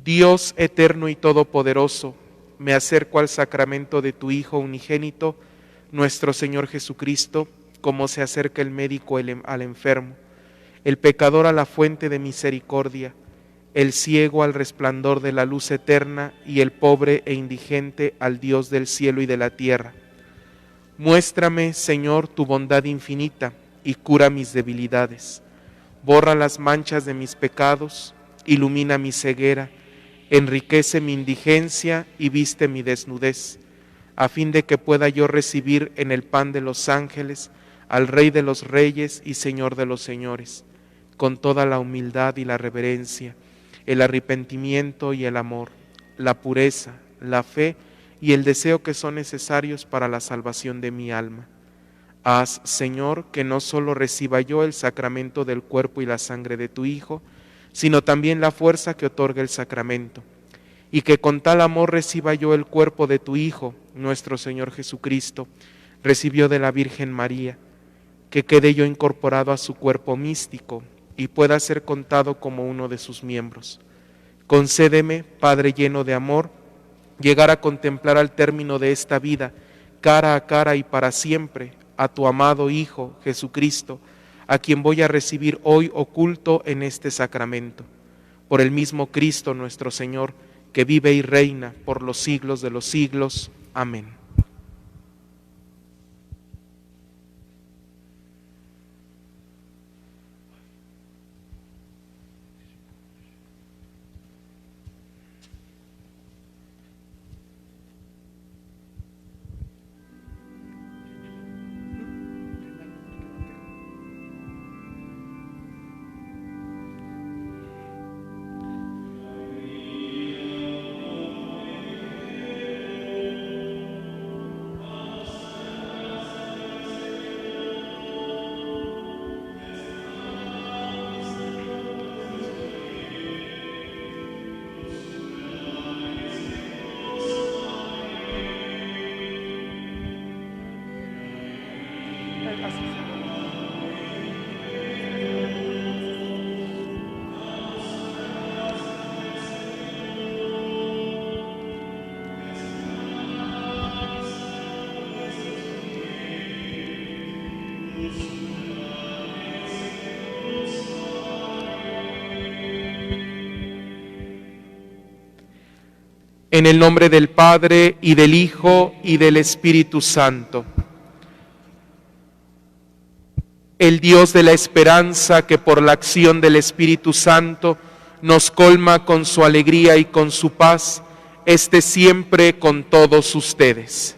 Dios eterno y todopoderoso, me acerco al sacramento de tu Hijo unigénito, nuestro Señor Jesucristo, como se acerca el médico al enfermo, el pecador a la fuente de misericordia, el ciego al resplandor de la luz eterna y el pobre e indigente al Dios del cielo y de la tierra. Muéstrame, Señor, tu bondad infinita y cura mis debilidades. Borra las manchas de mis pecados, ilumina mi ceguera, enriquece mi indigencia y viste mi desnudez, a fin de que pueda yo recibir en el pan de los ángeles al Rey de los reyes y Señor de los señores, con toda la humildad y la reverencia, el arrepentimiento y el amor, la pureza, la fe y el deseo que son necesarios para la salvación de mi alma. Haz, Señor, que no solo reciba yo el sacramento del cuerpo y la sangre de tu Hijo, sino también la fuerza que otorga el sacramento, y que con tal amor reciba yo el cuerpo de tu Hijo, nuestro Señor Jesucristo, recibió de la Virgen María, que quede yo incorporado a su cuerpo místico y pueda ser contado como uno de sus miembros. Concédeme, Padre lleno de amor, llegar a contemplar al término de esta vida, cara a cara y para siempre, a tu amado Hijo, Jesucristo, a quien voy a recibir hoy oculto en este sacramento. Por el mismo Cristo nuestro Señor, que vive y reina por los siglos de los siglos. Amén. En el nombre del Padre, y del Hijo, y del Espíritu Santo. El Dios de la esperanza, que por la acción del Espíritu Santo nos colma con su alegría y con su paz, esté siempre con todos ustedes.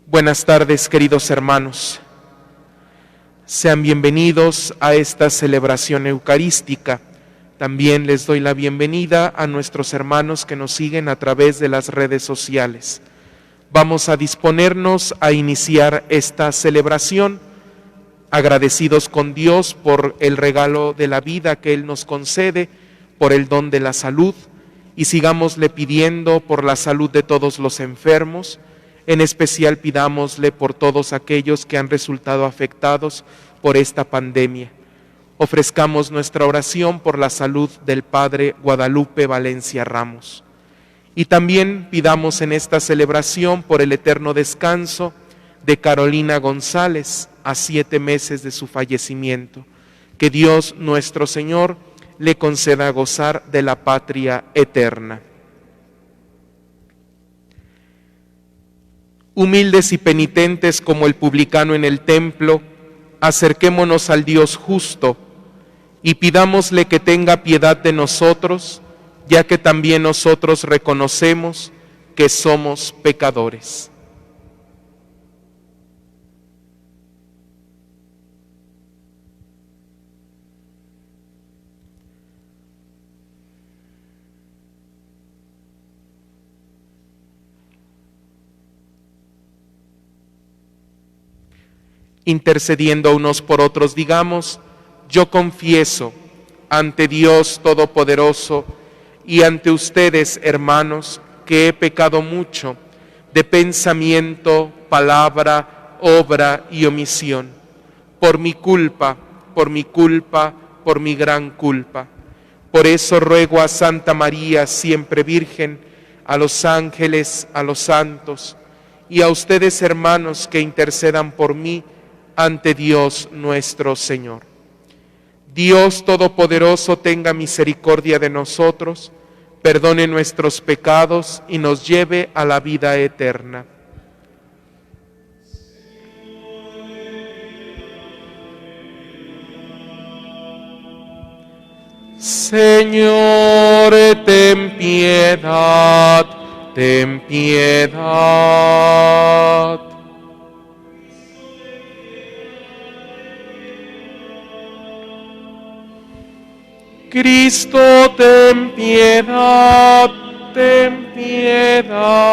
Buenas tardes, queridos hermanos. Sean bienvenidos a esta celebración eucarística. También les doy la bienvenida a nuestros hermanos que nos siguen a través de las redes sociales. Vamos a disponernos a iniciar esta celebración, agradecidos con Dios por el regalo de la vida que Él nos concede, por el don de la salud, y sigámosle pidiendo por la salud de todos los enfermos. En especial pidámosle por todos aquellos que han resultado afectados por esta pandemia. Ofrezcamos nuestra oración por la salud del Padre Guadalupe Valencia Ramos. Y también pidamos en esta celebración por el eterno descanso de Carolina González, a 7 meses de su fallecimiento. Que Dios nuestro Señor le conceda gozar de la patria eterna. Humildes y penitentes como el publicano en el templo, acerquémonos al Dios justo y pidámosle que tenga piedad de nosotros, ya que también nosotros reconocemos que somos pecadores. Intercediendo unos por otros, digamos: yo confieso ante Dios Todopoderoso y ante ustedes, hermanos, que he pecado mucho de pensamiento, palabra, obra y omisión, por mi culpa, por mi gran culpa. Por eso ruego a Santa María, siempre Virgen, a los ángeles, a los santos, y a ustedes, hermanos, que intercedan por mí ante Dios nuestro Señor. Dios Todopoderoso tenga misericordia de nosotros, perdone nuestros pecados y nos lleve a la vida eterna. Señor, ten piedad, ten piedad. Cristo, ten piedad, ten piedad.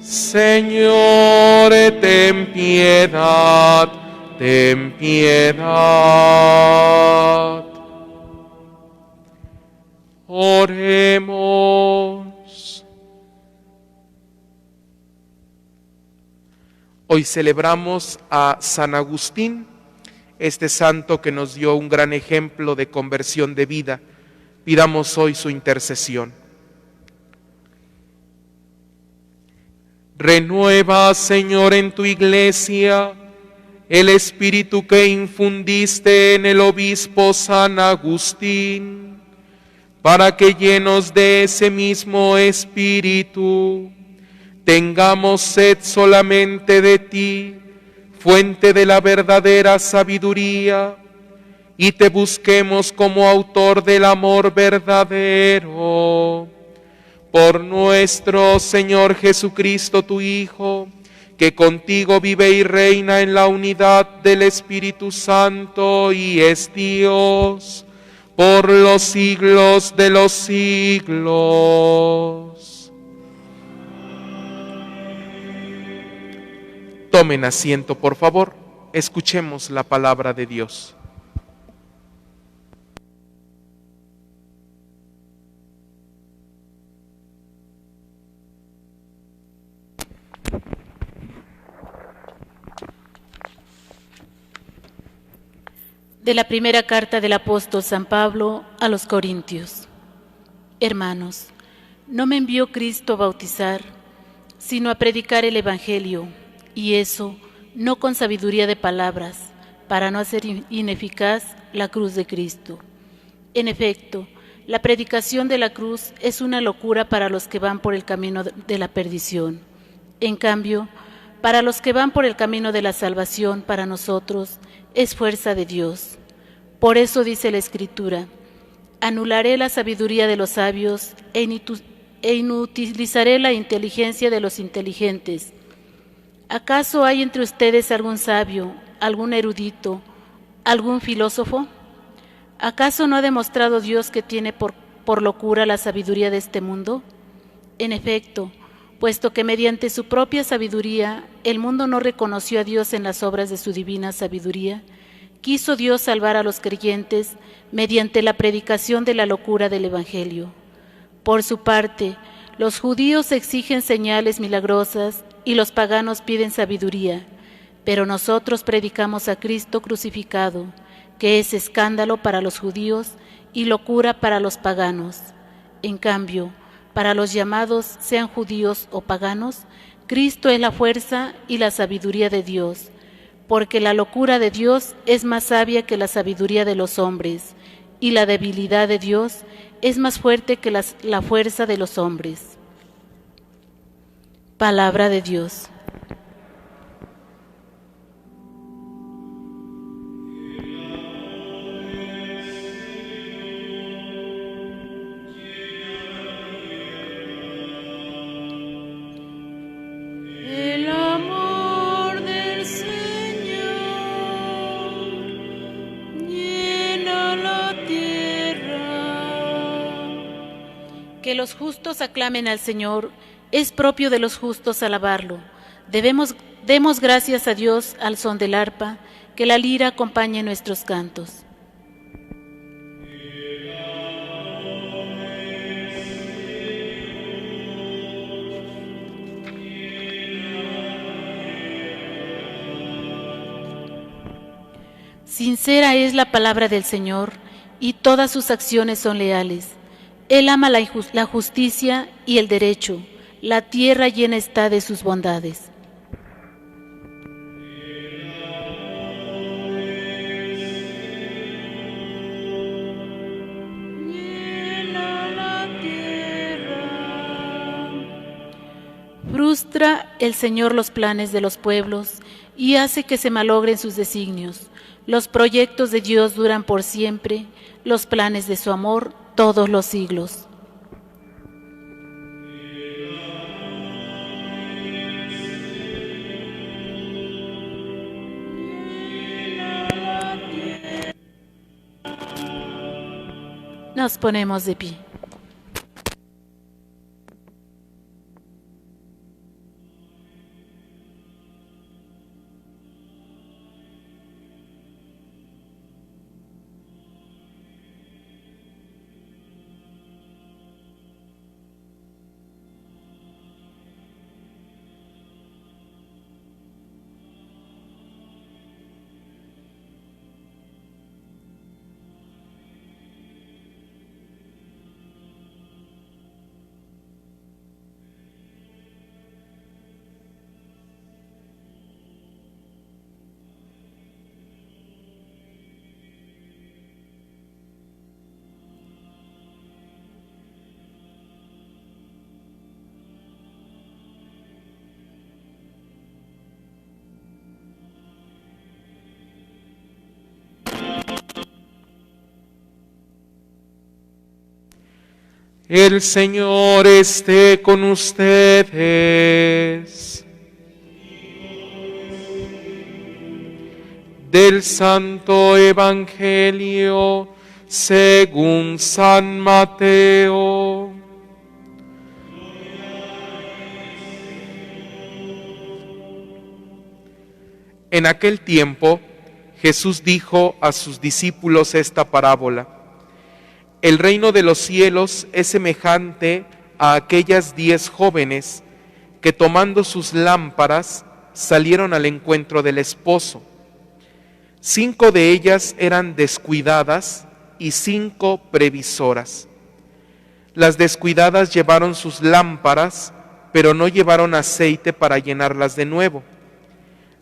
Señor, ten piedad, ten piedad. Oremos. Hoy celebramos a San Agustín, este santo que nos dio un gran ejemplo de conversión de vida. Pidamos hoy su intercesión. Renueva, Señor, en tu iglesia el espíritu que infundiste en el obispo San Agustín, para que llenos de ese mismo espíritu tengamos sed solamente de ti, fuente de la verdadera sabiduría, y te busquemos como autor del amor verdadero. Por nuestro Señor Jesucristo, tu Hijo, que contigo vive y reina en la unidad del Espíritu Santo y es Dios, por los siglos de los siglos. Tomen asiento, por favor. Escuchemos la palabra de Dios. De la primera carta del apóstol San Pablo a los Corintios. Hermanos, no me envió Cristo a bautizar, sino a predicar el Evangelio, y eso no con sabiduría de palabras, para no hacer ineficaz la cruz de Cristo. En efecto, la predicación de la cruz es una locura para los que van por el camino de la perdición. En cambio, para los que van por el camino de la salvación, para nosotros, es fuerza de Dios. Por eso dice la Escritura: anularé la sabiduría de los sabios e inutilizaré la inteligencia de los inteligentes. ¿Acaso hay entre ustedes algún sabio, algún erudito, algún filósofo? ¿Acaso no ha demostrado Dios que tiene por locura la sabiduría de este mundo? En efecto, puesto que mediante su propia sabiduría el mundo no reconoció a Dios en las obras de su divina sabiduría, quiso Dios salvar a los creyentes mediante la predicación de la locura del Evangelio. Por su parte, los judíos exigen señales milagrosas y los paganos piden sabiduría, pero nosotros predicamos a Cristo crucificado, que es escándalo para los judíos y locura para los paganos. En cambio, para los llamados, sean judíos o paganos, Cristo es la fuerza y la sabiduría de Dios, porque la locura de Dios es más sabia que la sabiduría de los hombres, y la debilidad de Dios es más fuerte que la fuerza de los hombres. Palabra de Dios. Que los justos aclamen al Señor, es propio de los justos alabarlo. Demos gracias a Dios al son del arpa, que la lira acompañe nuestros cantos. Sincera es la palabra del Señor, y todas sus acciones son leales. Él ama la justicia y el derecho. La tierra llena está de sus bondades. Frustra el Señor los planes de los pueblos y hace que se malogren sus designios. Los proyectos de Dios duran por siempre, los planes de su amor todos los siglos. Nos ponemos de pie. El Señor esté con ustedes. Del Santo Evangelio según San Mateo. En aquel tiempo, Jesús dijo a sus discípulos esta parábola: el reino de los cielos es semejante a aquellas 10 jóvenes que, tomando sus lámparas, salieron al encuentro del esposo. 5 de ellas eran descuidadas y 5 previsoras. Las descuidadas llevaron sus lámparas, pero no llevaron aceite para llenarlas de nuevo.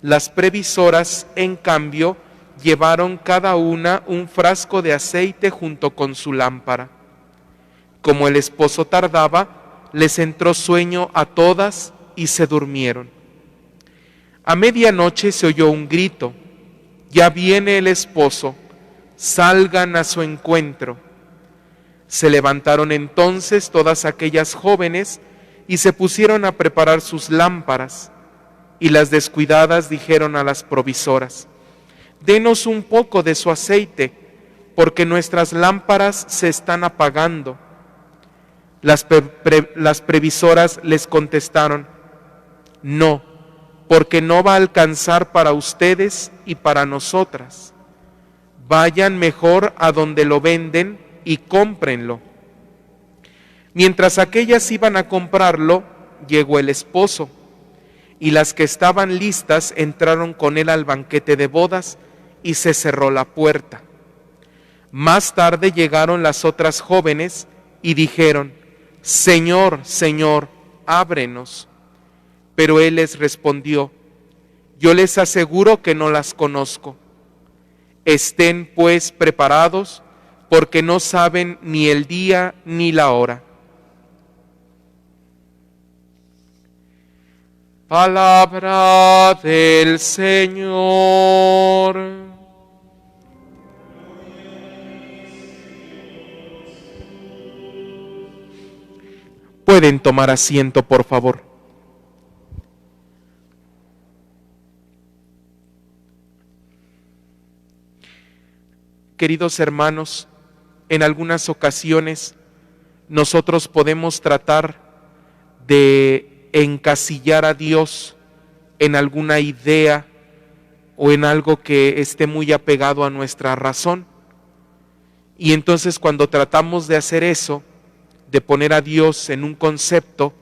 Las previsoras, en cambio, llevaron cada una un frasco de aceite junto con su lámpara. Como el esposo tardaba, les entró sueño a todas y se durmieron. A medianoche se oyó un grito: ya viene el esposo, salgan a su encuentro. Se levantaron entonces todas aquellas jóvenes y se pusieron a preparar sus lámparas. Y las descuidadas dijeron a las provisoras: denos un poco de su aceite, porque nuestras lámparas se están apagando. Las previsoras les contestaron: no, porque no va a alcanzar para ustedes y para nosotras. Vayan mejor a donde lo venden y cómprenlo. Mientras aquellas iban a comprarlo, llegó el esposo, y las que estaban listas entraron con él al banquete de bodas, y se cerró la puerta. Más tarde llegaron las otras jóvenes y dijeron: Señor, Señor, ábrenos. Pero él les respondió: yo les aseguro que no las conozco. Estén pues preparados, porque no saben ni el día ni la hora. Palabra del Señor. Pueden tomar asiento, por favor. Queridos hermanos, en algunas ocasiones nosotros podemos tratar de encasillar a Dios en alguna idea o en algo que esté muy apegado a nuestra razón. Y entonces cuando tratamos de hacer eso, de poner a Dios en un concepto,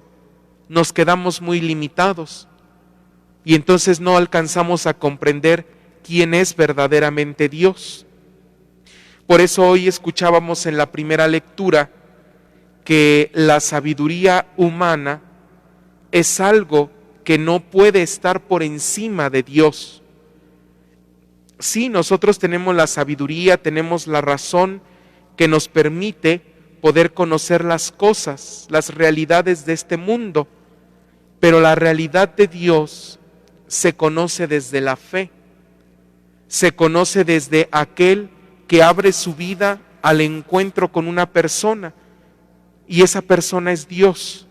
nos quedamos muy limitados y entonces no alcanzamos a comprender quién es verdaderamente Dios. Por eso hoy escuchábamos en la primera lectura que la sabiduría humana es algo que no puede estar por encima de Dios. Sí, nosotros tenemos la sabiduría, tenemos la razón que nos permite poder conocer las cosas, las realidades de este mundo, pero la realidad de Dios se conoce desde la fe, se conoce desde aquel que abre su vida al encuentro con una persona, y esa persona es Dios.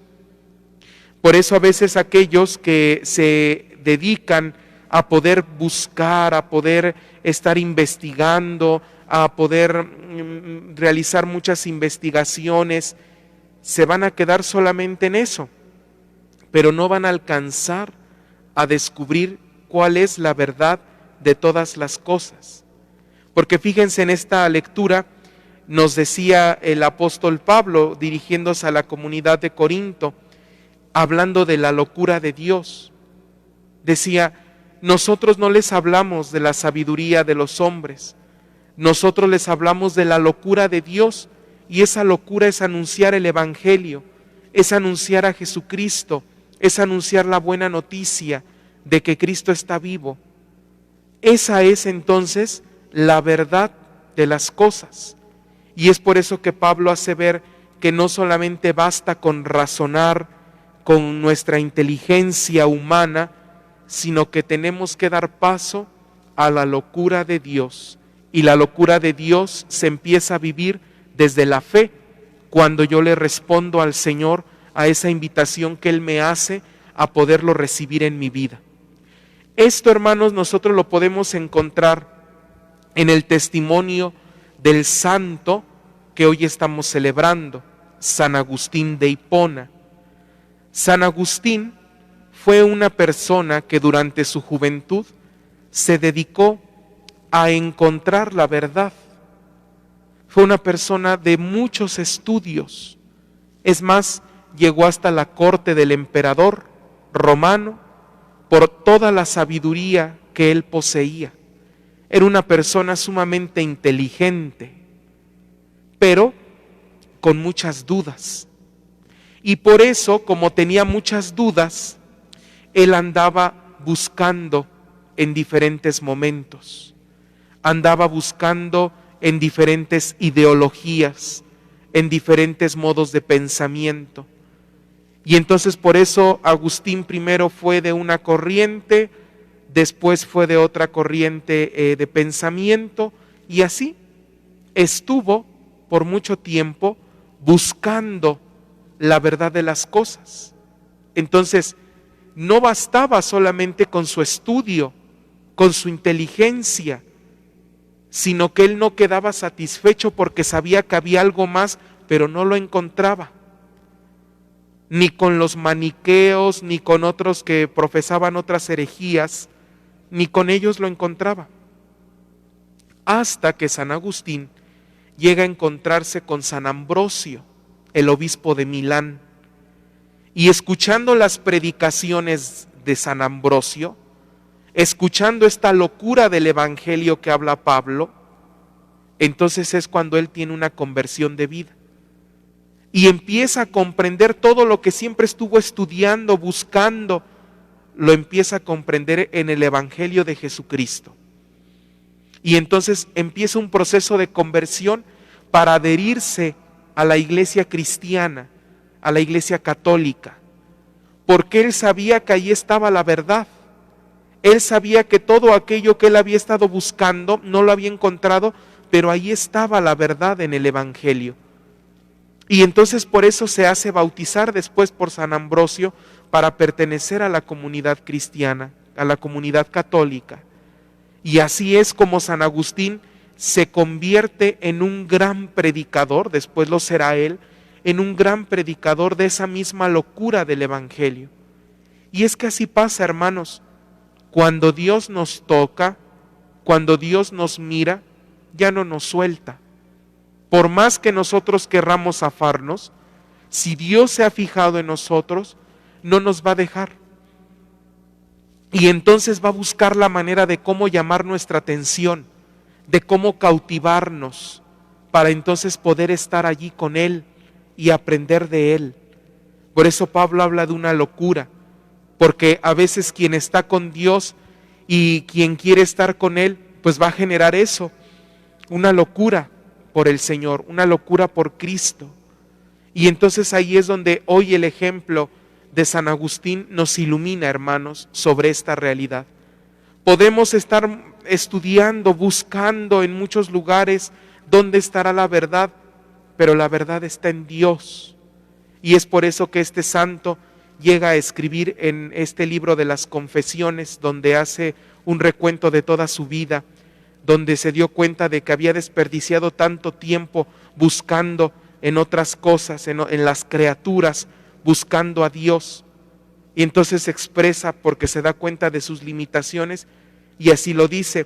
Por eso a veces aquellos que se dedican a poder buscar, a poder estar investigando, a poder realizar muchas investigaciones, se van a quedar solamente en eso, pero no van a alcanzar a descubrir cuál es la verdad de todas las cosas. Porque fíjense, en esta lectura nos decía el apóstol Pablo, dirigiéndose a la comunidad de Corinto, hablando de la locura de Dios. Decía, nosotros no les hablamos de la sabiduría de los hombres, nosotros les hablamos de la locura de Dios, y esa locura es anunciar el Evangelio, es anunciar a Jesucristo, es anunciar la buena noticia de que Cristo está vivo. Esa es entonces la verdad de las cosas. Y es por eso que Pablo hace ver que no solamente basta con razonar con nuestra inteligencia humana, sino que tenemos que dar paso a la locura de Dios. Y la locura de Dios se empieza a vivir desde la fe, cuando yo le respondo al Señor a esa invitación que Él me hace a poderlo recibir en mi vida. Esto, hermanos, nosotros lo podemos encontrar en el testimonio del santo que hoy estamos celebrando, San Agustín de Hipona. San Agustín fue una persona que durante su juventud se dedicó a encontrar la verdad. Fue una persona de muchos estudios. Es más, llegó hasta la corte del emperador romano por toda la sabiduría que él poseía. Era una persona sumamente inteligente, pero con muchas dudas. Y por eso, como tenía muchas dudas, él andaba buscando en diferentes momentos. Andaba buscando en diferentes ideologías, en diferentes modos de pensamiento. Y entonces por eso Agustín primero fue de una corriente, después fue de otra corriente de pensamiento, y así estuvo por mucho tiempo buscando la verdad de las cosas. Entonces, no bastaba solamente con su estudio, con su inteligencia, sino que él no quedaba satisfecho porque sabía que había algo más, pero no lo encontraba. Ni con los maniqueos, ni con otros que profesaban otras herejías, ni con ellos lo encontraba. Hasta que San Agustín llega a encontrarse con San Ambrosio, el obispo de Milán, y escuchando las predicaciones de San Ambrosio, escuchando esta locura del Evangelio que habla Pablo, entonces es cuando él tiene una conversión de vida y empieza a comprender todo lo que siempre estuvo estudiando, buscando, lo empieza a comprender en el Evangelio de Jesucristo. Y entonces empieza un proceso de conversión para adherirse a la iglesia cristiana, a la iglesia católica, porque él sabía que ahí estaba la verdad. Él sabía que todo aquello que él había estado buscando no lo había encontrado, pero ahí estaba la verdad en el Evangelio. Y entonces por eso se hace bautizar después por San Ambrosio para pertenecer a la comunidad cristiana, a la comunidad católica. Y así es como San Agustín se convierte en un gran predicador, después lo será él, en un gran predicador de esa misma locura del Evangelio. Y es que así pasa, hermanos, cuando Dios nos toca, cuando Dios nos mira, ya no nos suelta. Por más que nosotros querramos zafarnos, si Dios se ha fijado en nosotros, no nos va a dejar. Y entonces va a buscar la manera de cómo llamar nuestra atención, de cómo cautivarnos, para entonces poder estar allí con Él y aprender de Él. Por eso Pablo habla de una locura, porque a veces quien está con Dios y quien quiere estar con Él, pues va a generar eso, una locura por el Señor, una locura por Cristo. Y entonces ahí es donde hoy el ejemplo de San Agustín nos ilumina, hermanos, sobre esta realidad. Podemos estar estudiando, buscando en muchos lugares dónde estará la verdad, pero la verdad está en Dios. Y es por eso que este santo llega a escribir en este libro de las Confesiones, donde hace un recuento de toda su vida, donde se dio cuenta de que había desperdiciado tanto tiempo buscando en otras cosas, en las criaturas, buscando a Dios. Y entonces se expresa porque se da cuenta de sus limitaciones y así lo dice: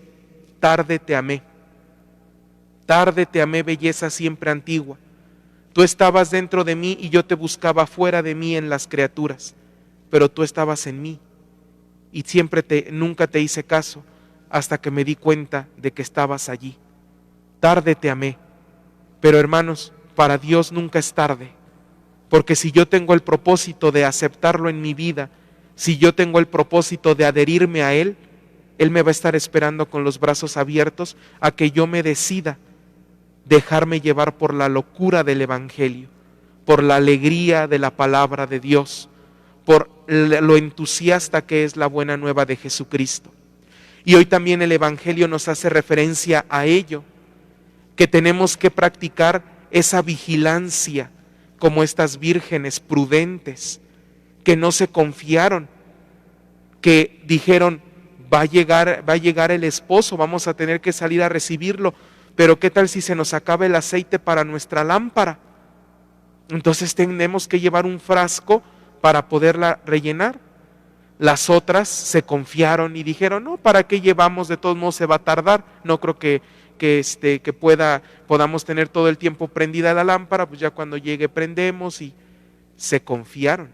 tarde te amé, belleza siempre antigua. Tú estabas dentro de mí y yo te buscaba fuera de mí en las criaturas, pero tú estabas en mí y nunca te hice caso hasta que me di cuenta de que estabas allí. Tarde te amé, pero hermanos, para Dios nunca es tarde, porque si yo tengo el propósito de aceptarlo en mi vida, si yo tengo el propósito de adherirme a Él, Él me va a estar esperando con los brazos abiertos a que yo me decida dejarme llevar por la locura del Evangelio, por la alegría de la palabra de Dios, por lo entusiasta que es la buena nueva de Jesucristo. Y hoy también el Evangelio nos hace referencia a ello, que tenemos que practicar esa vigilancia como estas vírgenes prudentes que no se confiaron, que dijeron: va a llegar el esposo, vamos a tener que salir a recibirlo, pero ¿qué tal si se nos acaba el aceite para nuestra lámpara? Entonces tenemos que llevar un frasco para poderla rellenar. Las otras se confiaron y dijeron: no, ¿para qué llevamos? De todos modos se va a tardar, no creo que podamos tener todo el tiempo prendida la lámpara, pues ya cuando llegue prendemos. Y se confiaron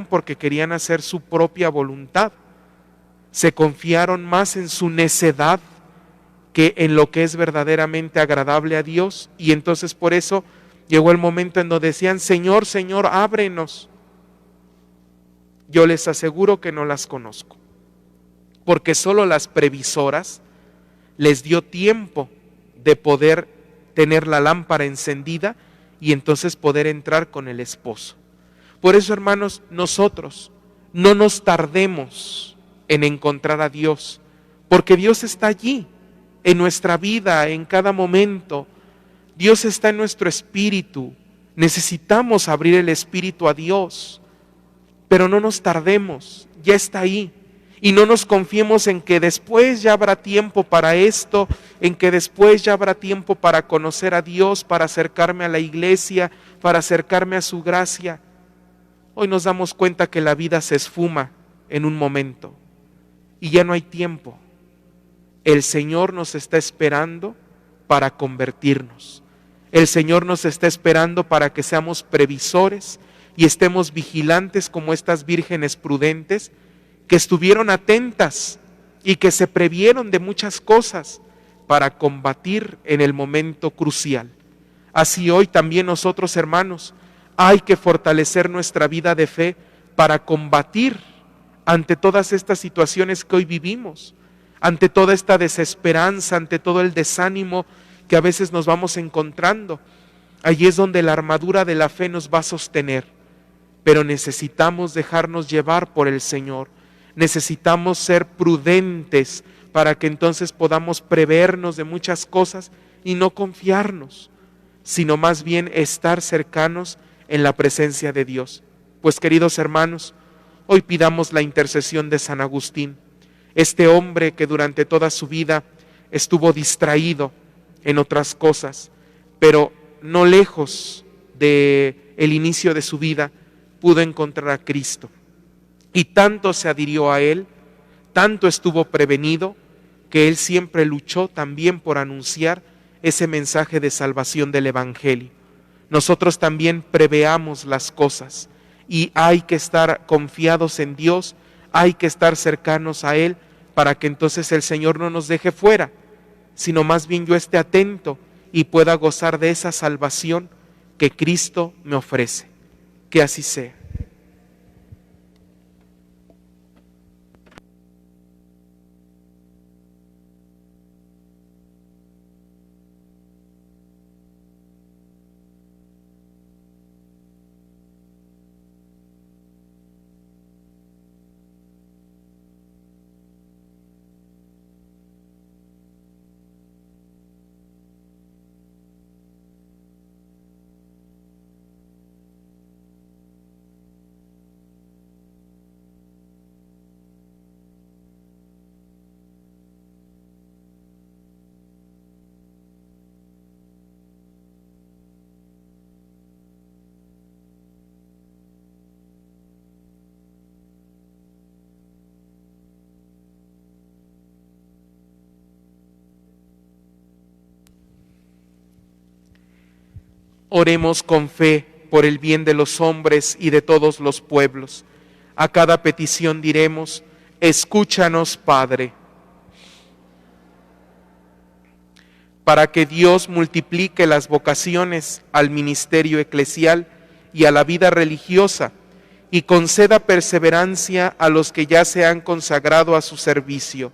porque querían hacer su propia voluntad, se confiaron más en su necedad que en lo que es verdaderamente agradable a Dios. Y entonces por eso llegó el momento en donde decían: Señor, Señor, ábrenos. Yo les aseguro que no las conozco, porque solo las previsoras les dio tiempo de poder tener la lámpara encendida y entonces poder entrar con el esposo. Por eso, hermanos, nosotros no nos tardemos en encontrar a Dios, porque Dios está allí, en nuestra vida, en cada momento. Dios está en nuestro espíritu. Necesitamos abrir el espíritu a Dios, pero no nos tardemos, ya está ahí. Y no nos confiemos en que después ya habrá tiempo para esto, en que después ya habrá tiempo para conocer a Dios, para acercarme a la iglesia, para acercarme a su gracia. Hoy nos damos cuenta que la vida se esfuma en un momento y ya no hay tiempo. El Señor nos está esperando para convertirnos. El Señor nos está esperando para que seamos previsores y estemos vigilantes como estas vírgenes prudentes que estuvieron atentas y que se previeron de muchas cosas para combatir en el momento crucial. Así hoy también nosotros, hermanos, hay que fortalecer nuestra vida de fe para combatir ante todas estas situaciones que hoy vivimos, ante toda esta desesperanza, ante todo el desánimo que a veces nos vamos encontrando. Allí es donde la armadura de la fe nos va a sostener, pero necesitamos dejarnos llevar por el Señor. Necesitamos ser prudentes para que entonces podamos prevernos de muchas cosas y no confiarnos, sino más bien estar cercanos en la presencia de Dios. Pues, queridos hermanos, hoy pidamos la intercesión de San Agustín, este hombre que durante toda su vida estuvo distraído en otras cosas, pero no lejos del inicio de su vida pudo encontrar a Cristo. Y tanto se adhirió a Él, tanto estuvo prevenido, que Él siempre luchó también por anunciar ese mensaje de salvación del Evangelio. Nosotros también preveamos las cosas y hay que estar confiados en Dios hay que estar cercanos a Él para que entonces el Señor no nos deje fuera, sino más bien yo esté atento y pueda gozar de esa salvación que Cristo me ofrece. Que así sea. Oremos con fe por el bien de los hombres y de todos los pueblos. A cada petición diremos: escúchanos, Padre. Para que Dios multiplique las vocaciones al ministerio eclesial y a la vida religiosa, y conceda perseverancia a los que ya se han consagrado a su servicio,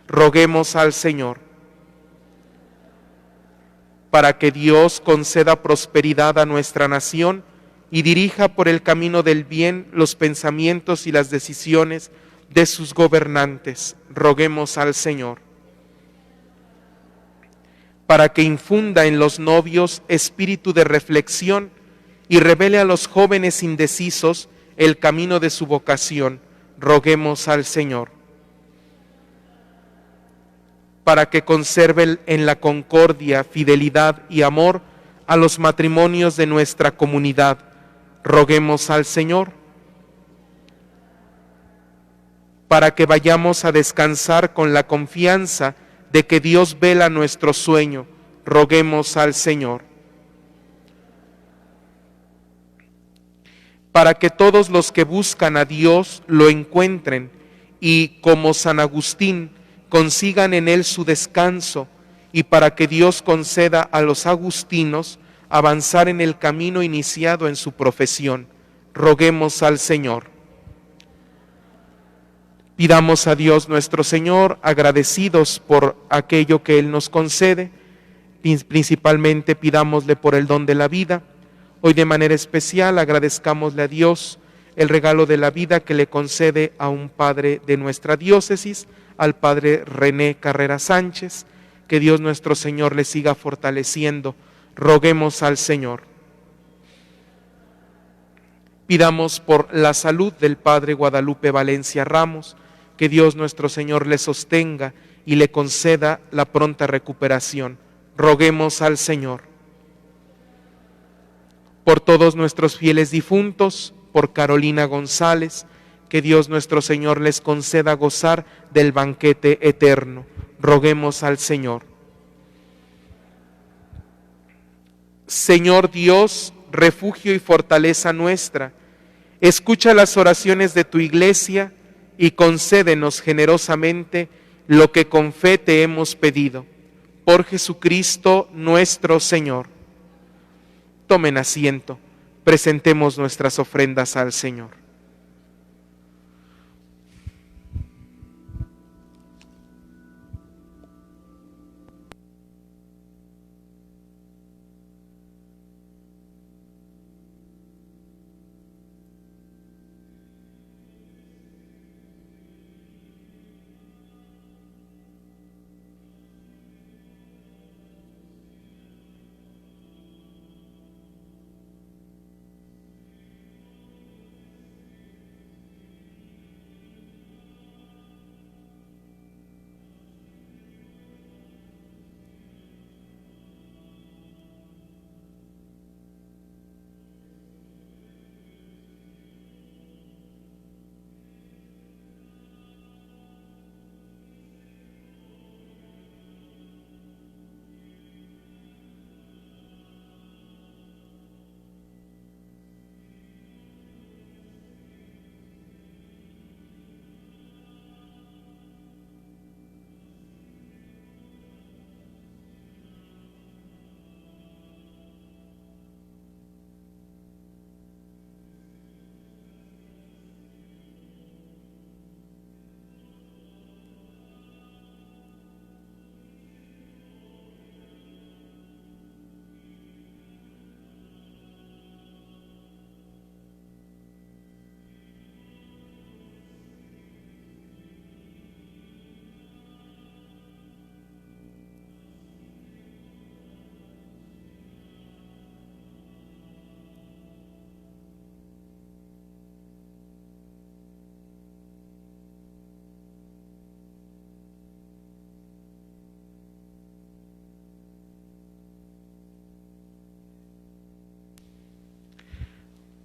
roguemos al Señor. Para que Dios conceda prosperidad a nuestra nación y dirija por el camino del bien los pensamientos y las decisiones de sus gobernantes, roguemos al Señor. Para que infunda en los novios espíritu de reflexión y revele a los jóvenes indecisos el camino de su vocación, roguemos al Señor. Para que conserve en la concordia, fidelidad y amor a los matrimonios de nuestra comunidad, roguemos al Señor. Para que vayamos a descansar con la confianza de que Dios vela nuestro sueño, roguemos al Señor. Para que todos los que buscan a Dios lo encuentren y, como San Agustín, consigan en él su descanso, y para que Dios conceda a los agustinos avanzar en el camino iniciado en su profesión, roguemos al Señor. Pidamos a Dios nuestro Señor, agradecidos por aquello que Él nos concede, principalmente pidámosle por el don de la vida. Hoy de manera especial agradezcámosle a Dios el regalo de la vida que le concede a un padre de nuestra diócesis, al padre René Carrera Sánchez. Que Dios nuestro Señor le siga fortaleciendo. Roguemos al Señor. Pidamos por la salud del padre Guadalupe Valencia Ramos, que Dios nuestro Señor le sostenga y le conceda la pronta recuperación. Roguemos al Señor. Por todos nuestros fieles difuntos, por Carolina González, que Dios nuestro Señor les conceda gozar del banquete eterno. Roguemos al Señor. Señor Dios, refugio y fortaleza nuestra, escucha las oraciones de tu Iglesia y concédenos generosamente lo que con fe te hemos pedido. Por Jesucristo nuestro Señor. Tomen asiento, presentemos nuestras ofrendas al Señor.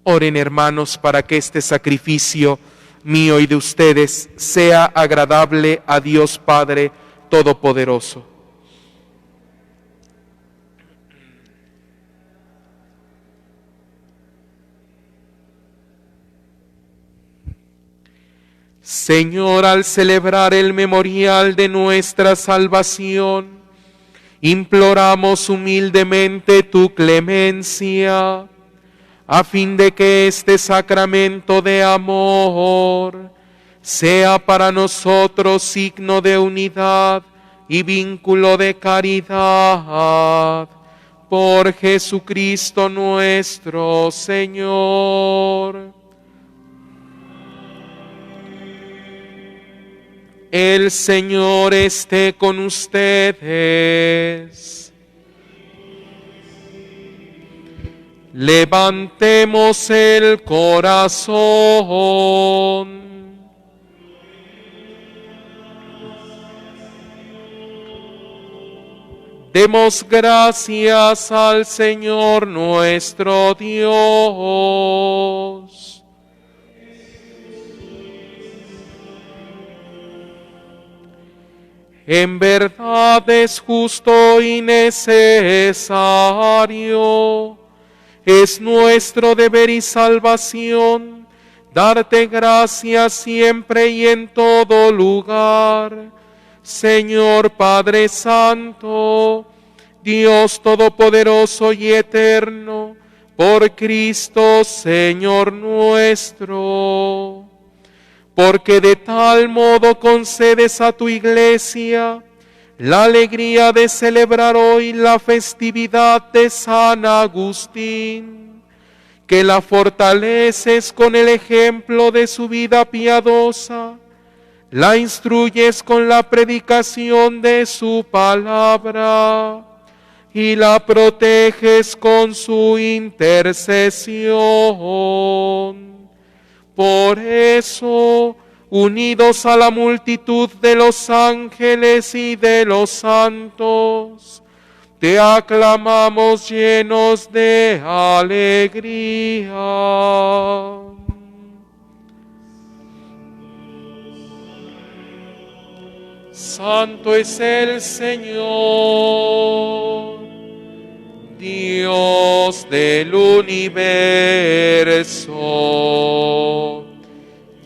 Oren, hermanos, para que este sacrificio mío y de ustedes sea agradable a Dios Padre Todopoderoso. Señor, al celebrar el memorial de nuestra salvación, imploramos humildemente tu clemencia, a fin de que este sacramento de amor sea para nosotros signo de unidad y vínculo de caridad. Por Jesucristo nuestro Señor. El Señor esté con ustedes. Levantemos el corazón. Demos gracias al Señor nuestro Dios. En verdad es justo y necesario, es nuestro deber y salvación, darte gracias siempre y en todo lugar, Señor Padre Santo, Dios Todopoderoso y Eterno, por Cristo Señor nuestro. Porque de tal modo concedes a tu Iglesia la alegría de celebrar hoy la festividad de San Agustín, que la fortaleces con el ejemplo de su vida piadosa, la instruyes con la predicación de su palabra y la proteges con su intercesión. Por eso, unidos a la multitud de los ángeles y de los santos, te aclamamos llenos de alegría. Santo es el Señor, Dios del universo.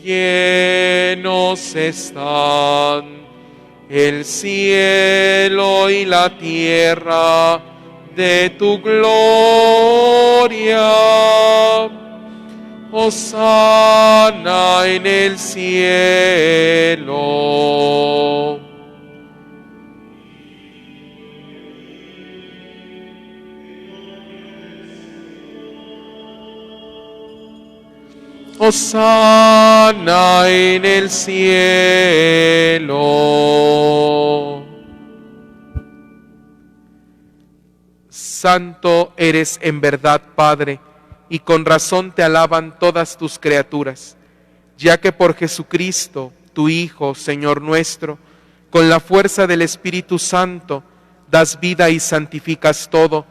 Llenos están el cielo y la tierra de tu gloria. Hosana en el cielo. Hosana en el cielo. Santo eres en verdad, Padre, y con razón te alaban todas tus criaturas, ya que por Jesucristo, tu Hijo, Señor nuestro, con la fuerza del Espíritu Santo, das vida y santificas todo,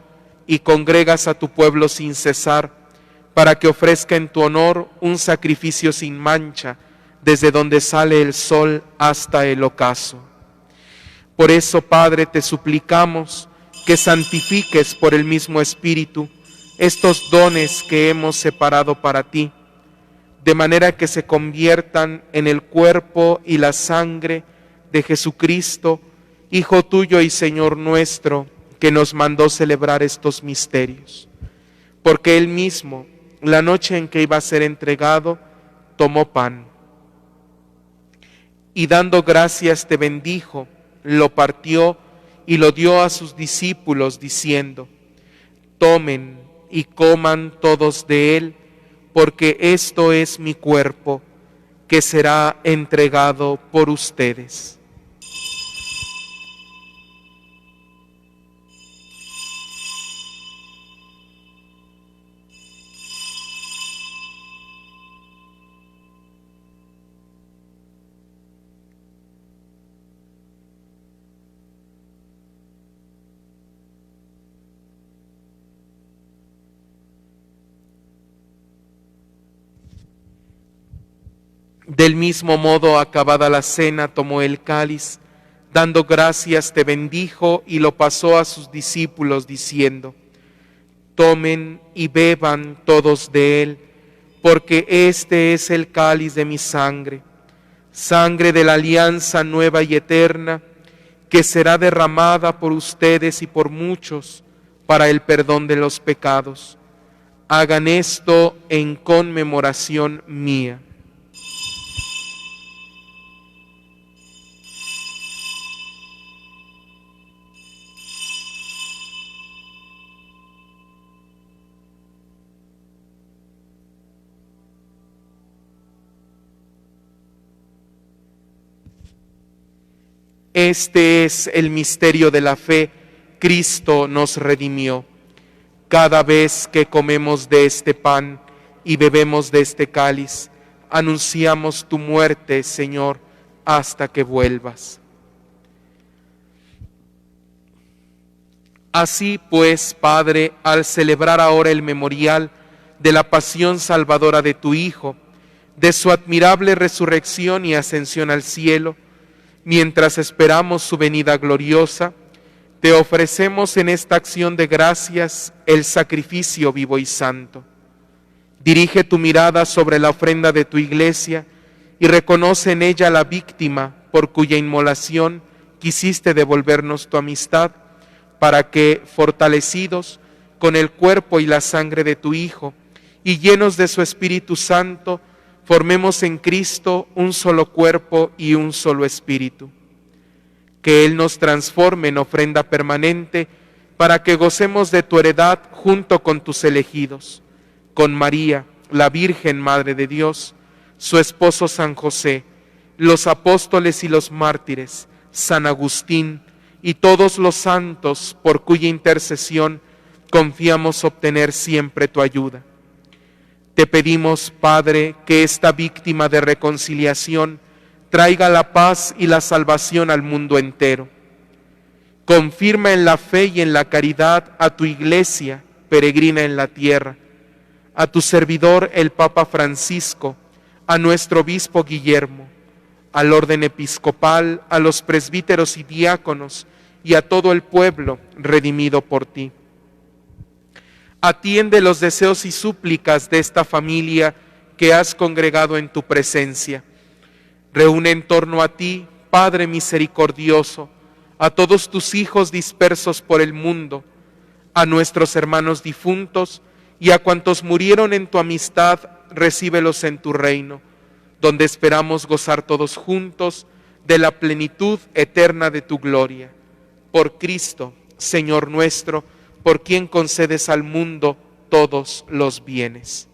y congregas a tu pueblo sin cesar, para que ofrezca en tu honor un sacrificio sin mancha, desde donde sale el sol hasta el ocaso. Por eso, Padre, te suplicamos que santifiques por el mismo Espíritu estos dones que hemos separado para ti, de manera que se conviertan en el cuerpo y la sangre de Jesucristo, Hijo tuyo y Señor nuestro, que nos mandó celebrar estos misterios. Porque Él mismo, la noche en que iba a ser entregado, tomó pan y dando gracias te bendijo, lo partió y lo dio a sus discípulos diciendo: tomen y coman todos de él, porque esto es mi cuerpo, que será entregado por ustedes. Del mismo modo, acabada la cena, tomó el cáliz, dando gracias, te bendijo y lo pasó a sus discípulos, diciendo: tomen y beban todos de él, porque este es el cáliz de mi sangre, sangre de la alianza nueva y eterna, que será derramada por ustedes y por muchos para el perdón de los pecados. Hagan esto en conmemoración mía. Este es el misterio de la fe. Cristo nos redimió. Cada vez que comemos de este pan y bebemos de este cáliz, anunciamos tu muerte, Señor, hasta que vuelvas. Así pues, Padre, al celebrar ahora el memorial de la pasión salvadora de tu Hijo, de su admirable resurrección y ascensión al cielo, mientras esperamos su venida gloriosa, te ofrecemos en esta acción de gracias el sacrificio vivo y santo. Dirige tu mirada sobre la ofrenda de tu iglesia y reconoce en ella la víctima por cuya inmolación quisiste devolvernos tu amistad, para que, fortalecidos con el cuerpo y la sangre de tu Hijo y llenos de su Espíritu Santo, formemos en Cristo un solo cuerpo y un solo espíritu. Que Él nos transforme en ofrenda permanente para que gocemos de tu heredad junto con tus elegidos, con María, la Virgen Madre de Dios, su esposo San José, los apóstoles y los mártires, San Agustín y todos los santos por cuya intercesión confiamos obtener siempre tu ayuda. Te pedimos, Padre, que esta víctima de reconciliación traiga la paz y la salvación al mundo entero. Confirma en la fe y en la caridad a tu iglesia peregrina en la tierra, a tu servidor el Papa Francisco, a nuestro obispo Guillermo, al orden episcopal, a los presbíteros y diáconos y a todo el pueblo redimido por ti. Atiende los deseos y súplicas de esta familia que has congregado en tu presencia. Reúne en torno a ti, Padre misericordioso, a todos tus hijos dispersos por el mundo, a nuestros hermanos difuntos y a cuantos murieron en tu amistad, recíbelos en tu reino, donde esperamos gozar todos juntos de la plenitud eterna de tu gloria. Por Cristo, Señor nuestro, por quien concedes al mundo todos los bienes.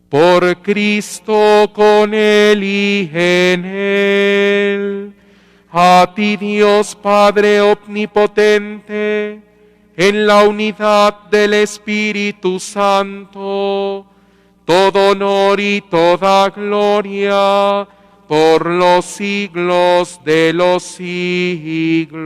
Por Cristo, con Él y en Él, a ti Dios Padre omnipotente, en la unidad del Espíritu Santo, todo honor y toda gloria, por los siglos de los siglos.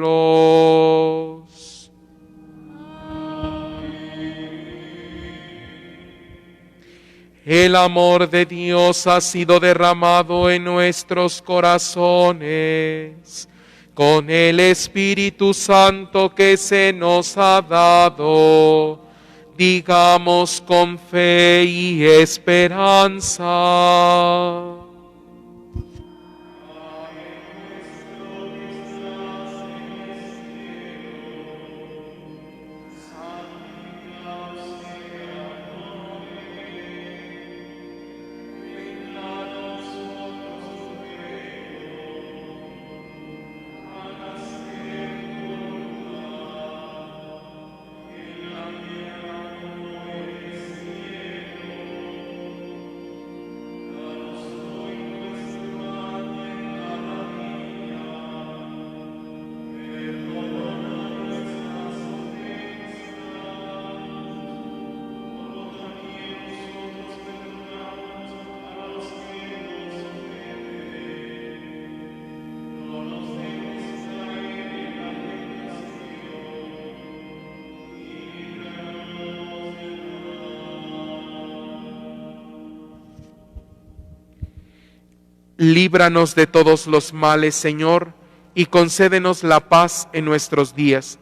El amor de Dios ha sido derramado en nuestros corazones con el Espíritu Santo que se nos ha dado. Digamos con fe y esperanza. Líbranos de todos los males, Señor, y concédenos la paz en nuestros días,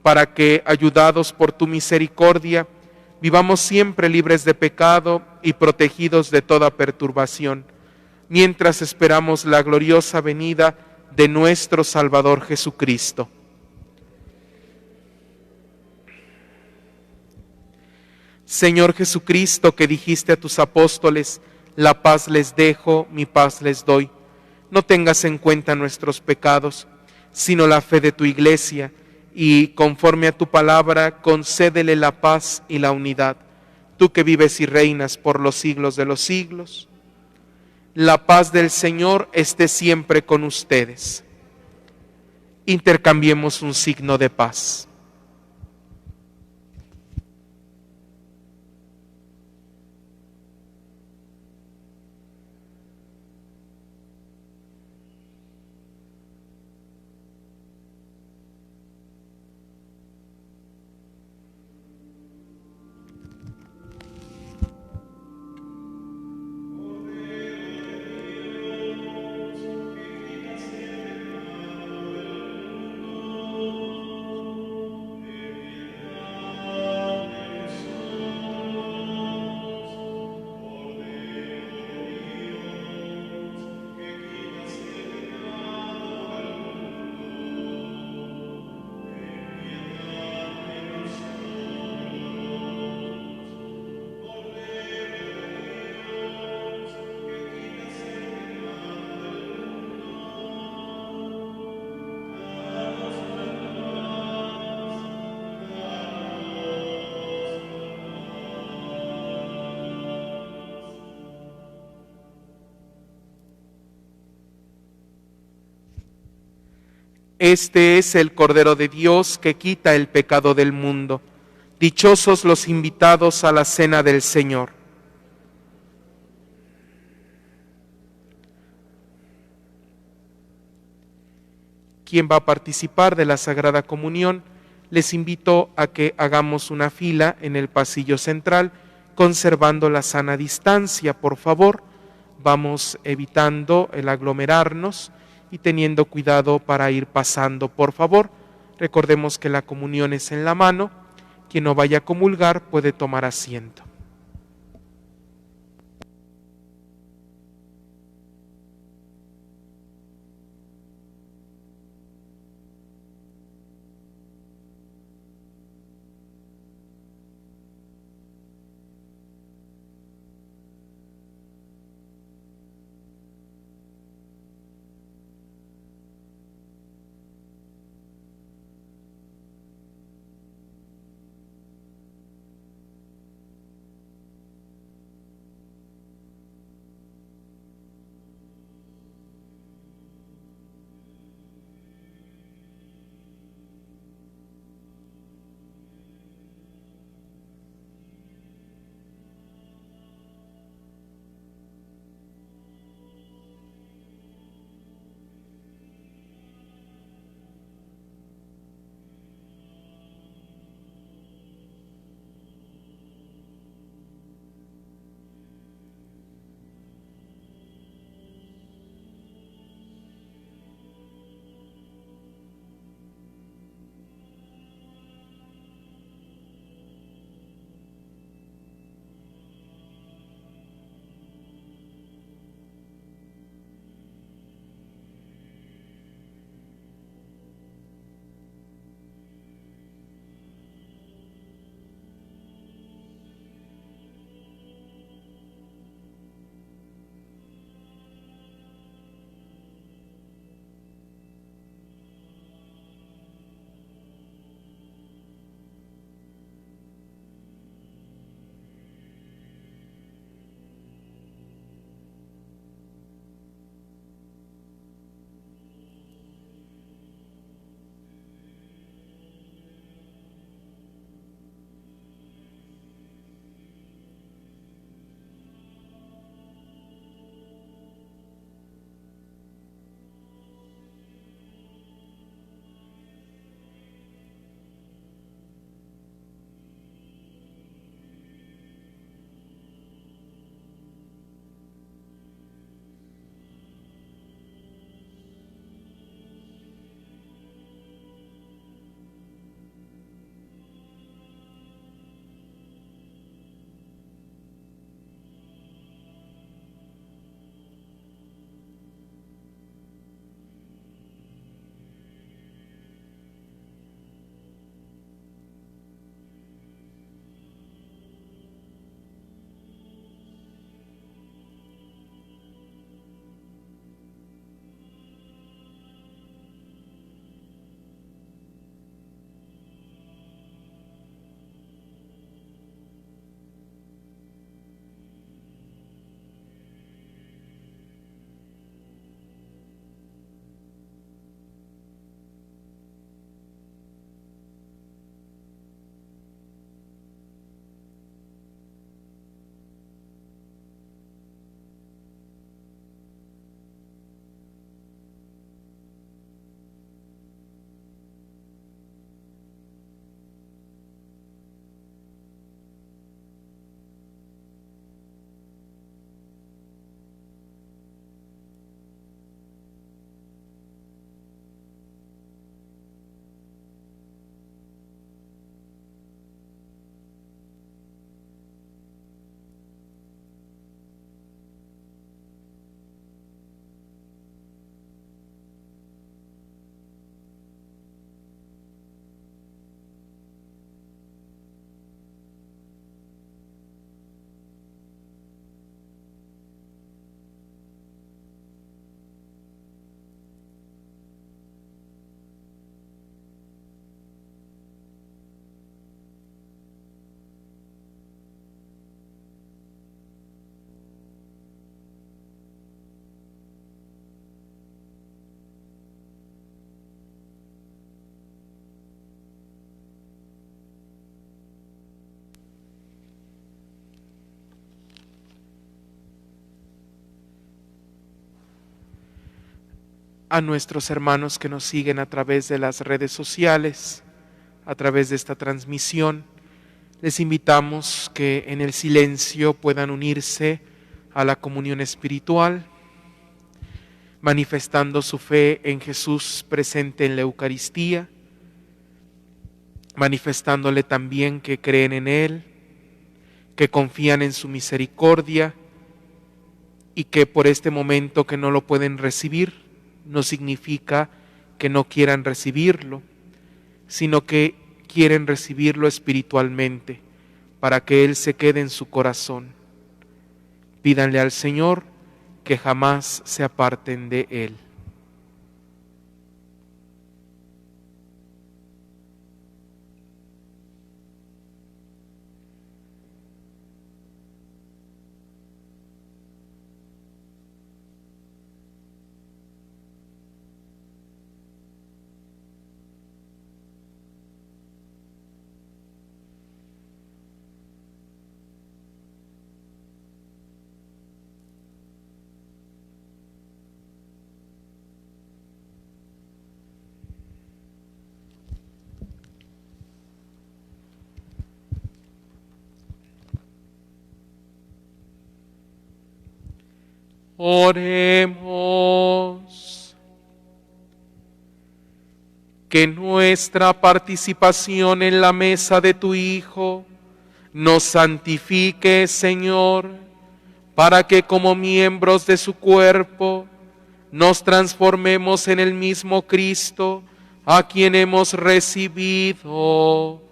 para que, ayudados por tu misericordia, vivamos siempre libres de pecado y protegidos de toda perturbación, mientras esperamos la gloriosa venida de nuestro Salvador Jesucristo. Señor Jesucristo, que dijiste a tus apóstoles: la paz les dejo, mi paz les doy. No tengas en cuenta nuestros pecados, sino la fe de tu Iglesia, y conforme a tu palabra, concédele la paz y la unidad. Tú que vives y reinas por los siglos de los siglos. La paz del Señor esté siempre con ustedes. Intercambiemos un signo de paz. Este es el Cordero de Dios que quita el pecado del mundo. Dichosos los invitados a la cena del Señor. ¿Quién va a participar de la Sagrada Comunión? Les invito a que hagamos una fila en el pasillo central, conservando la sana distancia, por favor. Vamos evitando el aglomerarnos y teniendo cuidado para ir pasando, por favor. Recordemos que la comunión es en la mano. Quien no vaya a comulgar puede tomar asiento. a nuestros hermanos que nos siguen a través de las redes sociales, a través de esta transmisión. Les invitamos que en el silencio puedan unirse a la comunión espiritual, manifestando su fe en Jesús presente en la Eucaristía, manifestándole también que creen en Él, que confían en su misericordia y que por este momento que no lo pueden recibir, no significa que no quieran recibirlo, sino que quieren recibirlo espiritualmente, para que Él se quede en su corazón. Pídanle al Señor que jamás se aparten de Él. Oremos. Que nuestra participación en la mesa de tu Hijo nos santifique, Señor, para que como miembros de su cuerpo nos transformemos en el mismo Cristo, a quien hemos recibido,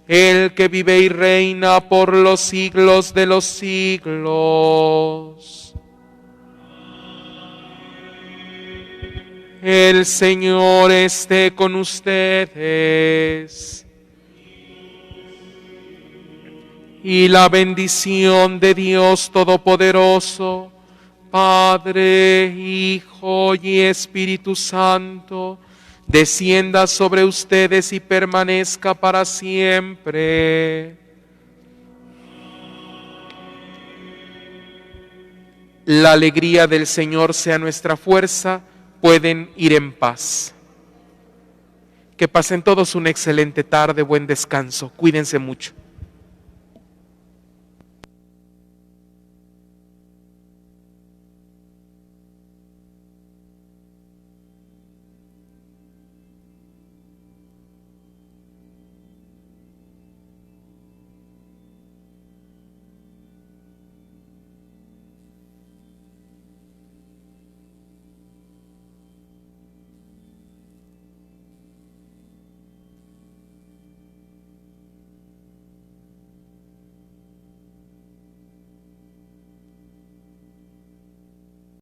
el que vive y reina por los siglos de los siglos. El Señor esté con ustedes. Y la bendición de Dios Todopoderoso, Padre, Hijo y Espíritu Santo, descienda sobre ustedes y permanezca para siempre. La alegría del Señor sea nuestra fuerza. Pueden ir en paz. Que pasen todos una excelente tarde, buen descanso. Cuídense mucho.